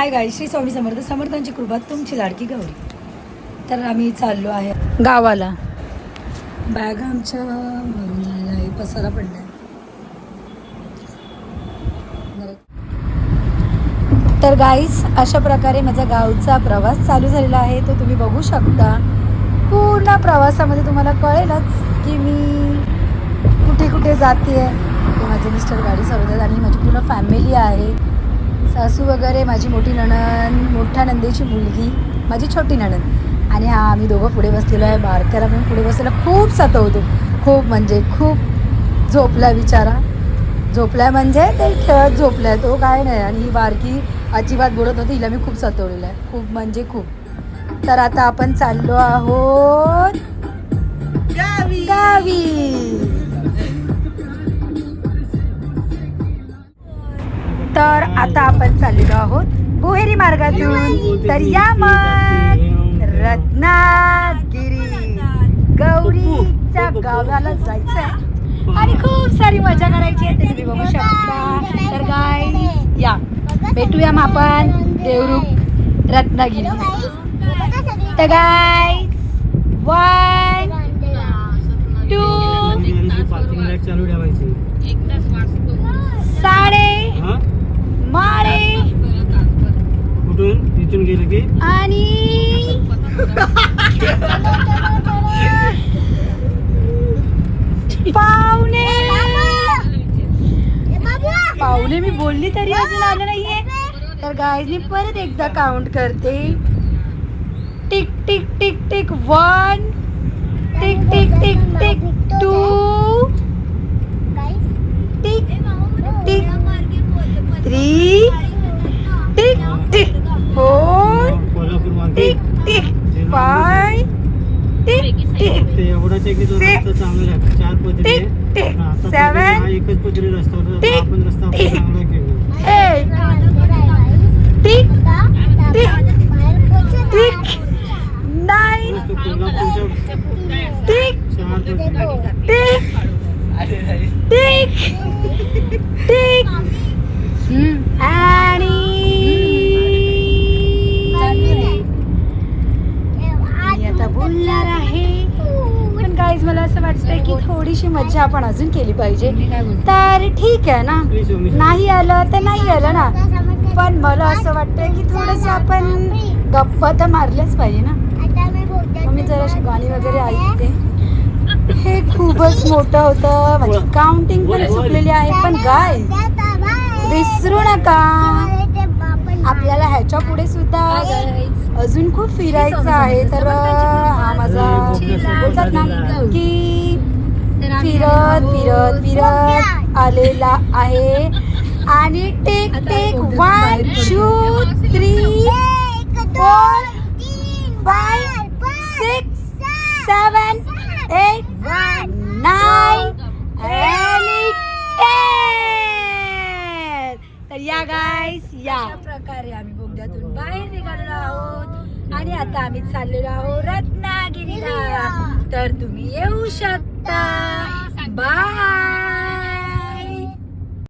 Hi guys, Shri Swami Samarth. समर्थांची कृपा, तुमची लाडकी गौरी. तर आम्ही चाललो आहे गावाला. बॅग आमच्या भरून झालेला आहे, पसारा पडला आहे. तर गाईस, अशा प्रकारे माझा गावचा प्रवास चालू झालेला आहे. तो तुम्ही बघू शकता. पूर्ण प्रवासामध्ये तुम्हाला कळेलच की मी कुठे कुठे जाते आहे. माझे मिस्टर गाडी चालवतात आणि माझी पूर्ण फॅमिली आहे. सासू वगैरे, माझी मोठी नणंद, मोठ्या नंदेची मुलगी, माझी छोटी नणंद आणि हा आम्ही दोघं पुढे बसलेलो आहे. बारक्याला पण पुढे बसलेला खूप सतवतो. खूप म्हणजे खूप झोपला बिचारा. झोपलाय म्हणजे ते खेळत झोपलाय, तो काय नाही. आणि ही बारकी अजिबात बोलत नव्हती, हिला मी खूप सतवलेलं आहे, खूप म्हणजे खूप. तर आता आपण चाललो आहोत गावी. तर आता आपण चाललेलो आहोत भुहेरी मार्गातून. तर या मग रत्नागिरी गौरीच्या गावाला जायचं आहे आणि खूप सारी मजा करायची आहे. ते तुम्ही बघू शकता. तर गाईस या, भेटूया मग आपण देवरुख रत्नागिरी. तर गाईस 1 2 साडे माळे कुठून इथून गेलं की आणि पाहुणे मी बोलली तरी अजून आलं नाहीये. तर गाईज मी परत एकदा काउंट करते. Tick tick tick tick 1, tick tick tick tick 2, tick tick 3, tick tick 4, tick tick 5, tick tick 6, चांगलं लागतं. 4 पदरी टिक टिक 7, एकच पदरी रस्ता होता. टिक आपण रस्ता टिक चांगला केला. 8, टिक टिक टिक 9, कोल्हापूरच्या टिक 4 पदरी टिक टिक टिक आणि मी आता बोलणार आहे. पण गाईज मला असं वाटतंय की थोडीशी मज्जा आपण अजून केली पाहिजे. तर ठीक आहे ना, नाही आलं तर नाही आलं ना, पण मला असं वाटतंय की थोडंसं आपण गप्पा तर मारल्याच पाहिजे ना. मी जराशी गाणी वगैरे ऐकते. हे खूपच मोठं होतं, माझी काउंटिंग पण चुकलेली आहे. पण गाईज विसरू नका, आपल्याला ह्याच्या पुढे सुद्धा अजून खूप फिरायचं आहे. तर हा माझा बोलतात ना की फिरत फिरत फिरत आलेला आहे. आणि टेक टेक 1 2 3 4 5 6 7 8 9 आणि 10. तर या गाईस, या प्रकारे आम्ही बोगद्यातून बाहेर निघालेलो आहोत आणि आता आम्ही चाललेलो आहोत रत्नागिरीला. तर तुम्ही येऊ शकता. बाय.